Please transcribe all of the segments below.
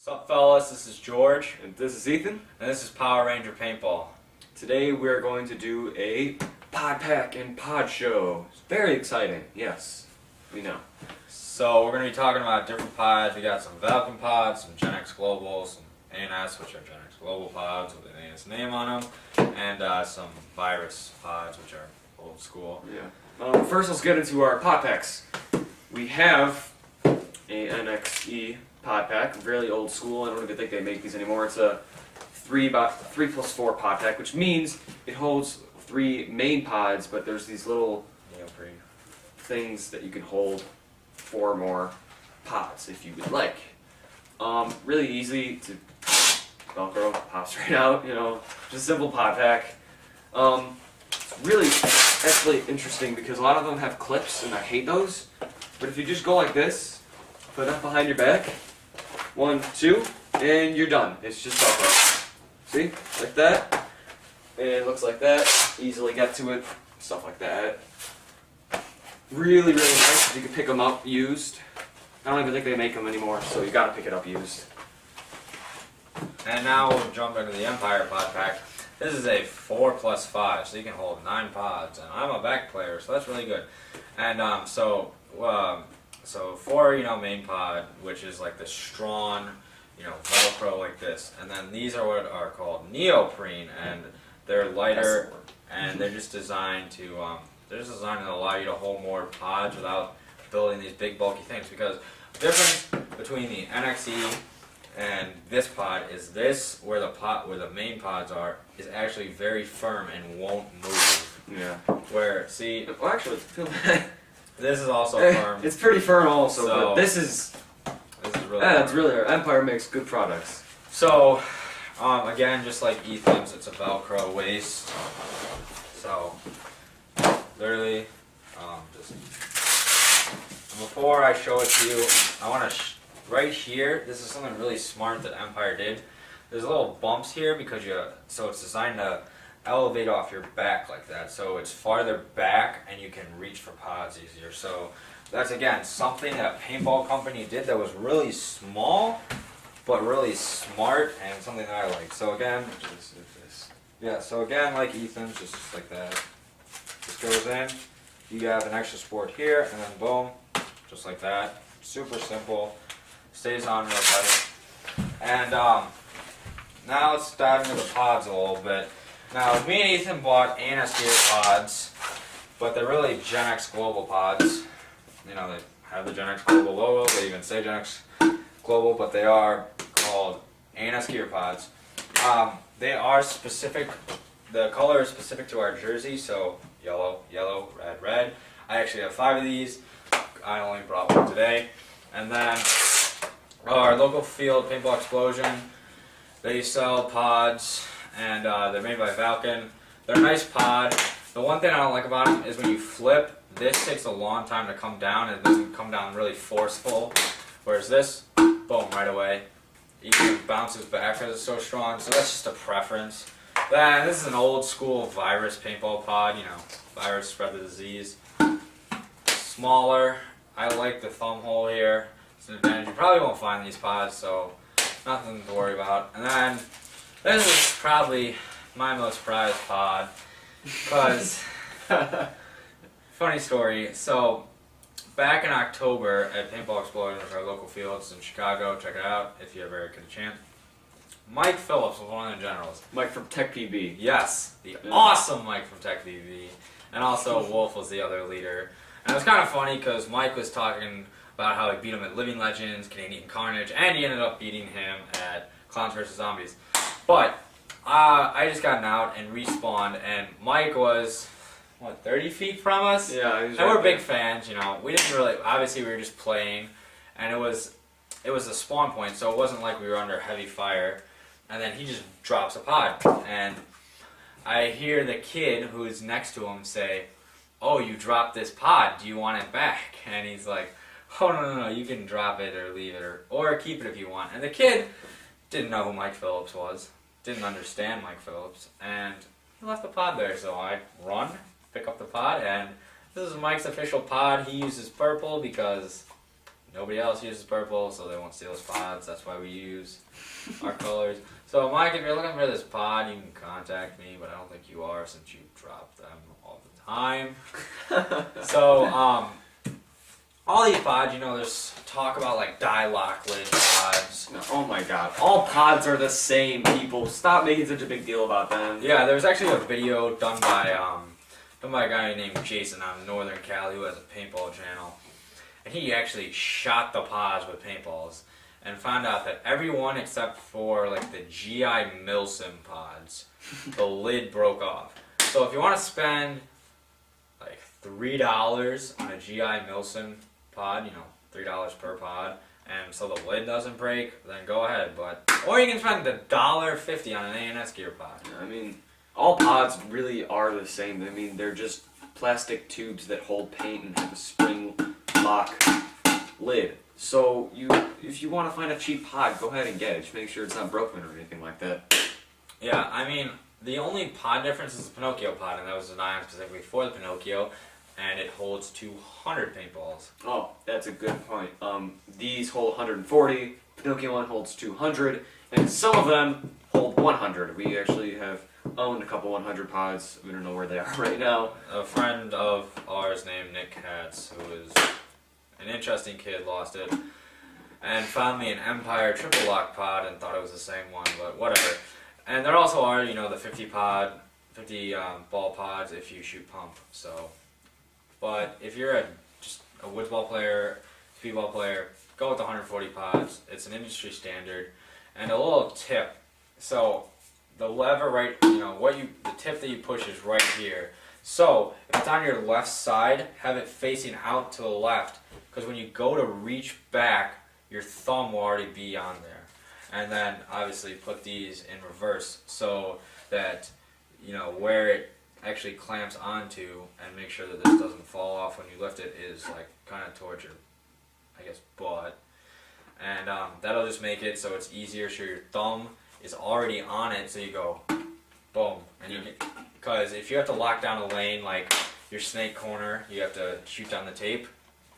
What's up, fellas? This is George. And this is Ethan. And this is Power Ranger Paintball. Today we're going to do a pod pack and pod show. It's very exciting, yes, we know. So we're going to be talking about different pods. We got some Valken pods, some Gen X Global, some ANS, which are Gen X Global pods with an ANS name on them, and some Virus pods, which are old school. Yeah. First, let's get into our pod packs. We have a NXE pod pack, really old school. I don't even think they make these anymore. It's a 3x4 pod pack, which means it holds 3 main pods, but there's these little things that you can hold 4 more pods if you would like. Really easy to Velcro, pops right out, you know, just a simple pod pack. It's really actually interesting because a lot of them have clips and I hate those, but if you just go like this, put it up behind your back, 1, 2, and you're done. It's just Velcro. See? Like that. And it looks like that. Easily get to it. Stuff like that. Really, really nice if you can pick them up used. I don't even think they make them anymore, so you gotta pick it up used. And now we'll jump into the Empire pod pack. This is a 4+5, so you can hold 9 pods, and I'm a back player, so that's really good. And so 4, main pod, which is like the strong, Velcro like this, and then these are what are called neoprene, and they're lighter, and they're just designed to allow you to hold more pods without building these big bulky things. Because the difference between the NXE and this pod is this, where the main pods are, is actually very firm and won't move. Yeah. Where, see, well, actually, this is also firm. It's pretty firm also, So, but this is really yeah, it's really Empire makes good products. So, again, just like Ethan's, it's a Velcro waist. So, literally, just before I show it to you, I want to right here. This is something really smart that Empire did. There's little bumps here because so it's designed to elevate off your back like that. So it's farther back and you can reach for pods easier. So that's again something that paintball company did that was really small, but really smart and something that I like. So again, so again, like Ethan's, just like that. Just goes in. You have an extra support here, and then boom, just like that. Super simple. Stays on real tight. And now let's dive into the pods a little bit. Now, me and Ethan bought ANS gear pods, but they're really Gen X Global pods. They have the Gen X Global logo. They even say Gen X Global, but they are called ANS gear pods. They are specific. The color is specific to our jersey, so yellow, yellow, red, red. I actually have 5 of these. I only brought one today. And then our local field, Paintball Explosion, they sell pods, and they're made by Valken. They're a nice pod. The one thing I don't like about them is when you flip, this takes a long time to come down, and it doesn't come down really forceful. Whereas this, boom, right away. Even bounces back because it's so strong, so that's just a preference. Then this is an old school Virus paintball pod, Virus spread the disease. Smaller. I like the thumb hole here. It's an advantage. You probably won't find these pods, so nothing to worry about. And then this is probably my most prized pod, because funny story. So back in October at Paintball Explosion, which are our local fields in Chicago, check it out if you ever get a chance. Mike Phillips was one of the generals. Mike from Tech PB. Yes, the awesome Mike from Tech PB, and also Wolf was the other leader. And it was kind of funny because Mike was talking about how he beat him at Living Legends, Canadian Carnage, and he ended up beating him at Clowns vs. Zombies. But I just gotten out and respawned, and Mike was, 30 feet from us? Yeah, and we're big fans, We didn't really, obviously we were just playing, and it was a spawn point, so it wasn't like we were under heavy fire. And then he just drops a pod, and I hear the kid who is next to him say, "Oh, you dropped this pod, do you want it back?" And he's like, "Oh, no, you can drop it or leave it or keep it if you want." And the kid didn't know who Mike Phillips was, didn't understand Mike Phillips, and he left the pod there. So I run, pick up the pod, and this is Mike's official pod. He uses purple because nobody else uses purple, so they won't steal us pods. That's why we use our colors. So Mike, if you're looking for this pod, you can contact me, but I don't think you are since you drop them all the time. So all these pods, you know, there's talk about like die lock lid pods. Oh my god, all pods are the same, people. Stop making such a big deal about them. Yeah, there was actually a video done by a guy named Jason out of Northern Cali who has a paintball channel. And he actually shot the pods with paintballs and found out that every one except for like the GI Milsim pods, the lid broke off. So if you want to spend like $3 on a GI Milsim pod, you know, $3 per pod, and so the lid doesn't break, then go ahead. Or you can spend $1.50 on an ANS gear pod. I mean, all pods really are the same. I mean, they're just plastic tubes that hold paint and have a spring lock lid. So if you want to find a cheap pod, go ahead and get it. Just make sure it's not broken or anything like that. Yeah, I mean, the only pod difference is the Pinocchio pod, and that was designed specifically for the Pinocchio, and it holds 200 paintballs. Oh, that's a good point. These hold 140, Pinocchio one holds 200, and some of them hold 100. We actually have owned a couple 100 pods. We don't know where they are right now. A friend of ours named Nick Katz, who is an interesting kid, lost it, and found me an Empire triple lock pod and thought it was the same one, but whatever. And there also are, you know, the 50 ball pods if you shoot pump. So, but if you're just a woods ball player, speedball player, go with the 140 pods. It's an industry standard. And a little tip. So the lever right, you know, the tip that you push is right here. So if it's on your left side, have it facing out to the left, because when you go to reach back, your thumb will already be on there. And then obviously put these in reverse so that, you know, where it actually clamps onto, and make sure that this doesn't fall off when you lift it, is like kind of towards your, I guess, butt. And that'll just make it so it's easier, so your thumb is already on it, so you go boom, and you can, because if you have to lock down a lane like your snake corner, you have to shoot down the tape,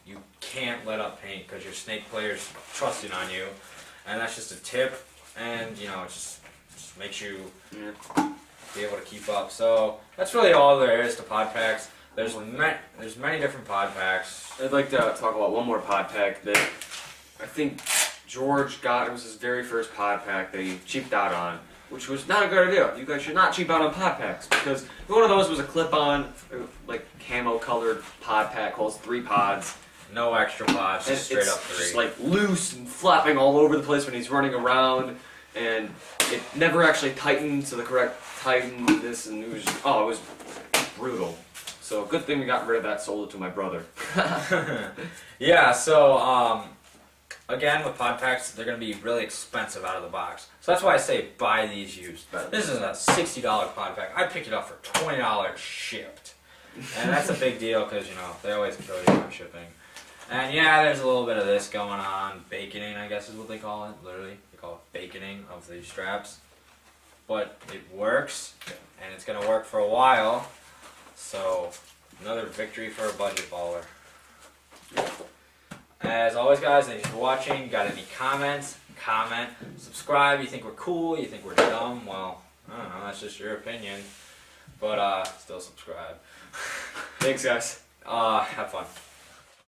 you can't let up paint because your snake player's trusting on you. And that's just a tip, and you know, it just makes you be able to keep up. So that's really all there is to pod packs. There's many different pod packs. I'd like to talk about one more pod pack that I think George got. It was his very first pod pack that he cheaped out on, which was not a good idea. You guys should not cheap out on pod packs, because one of those was a clip-on, like camo-colored pod pack, holds 3 pods. No extra pods, just straight up 3. Just like loose and flapping all over the place when he's running around, and it never actually tightened to the correct tightness, and it was brutal. So good thing we got rid of that, sold it to my brother. Yeah, so again, with pod packs, they're going to be really expensive out of the box. So that's why I say buy these used. This is a $60 pod pack. I picked it up for $20 shipped. And that's a big deal because, you know, they always kill you on shipping. And yeah, there's a little bit of this going on. Baconing, I guess is what they call it. Literally, they call it baconing of these straps. But it works, and it's going to work for a while. So, another victory for a budget baller. As always, guys, thanks for watching. Got any comments? Comment. Subscribe. You think we're cool? You think we're dumb? Well, I don't know. That's just your opinion. But still subscribe. Thanks, guys. Have fun.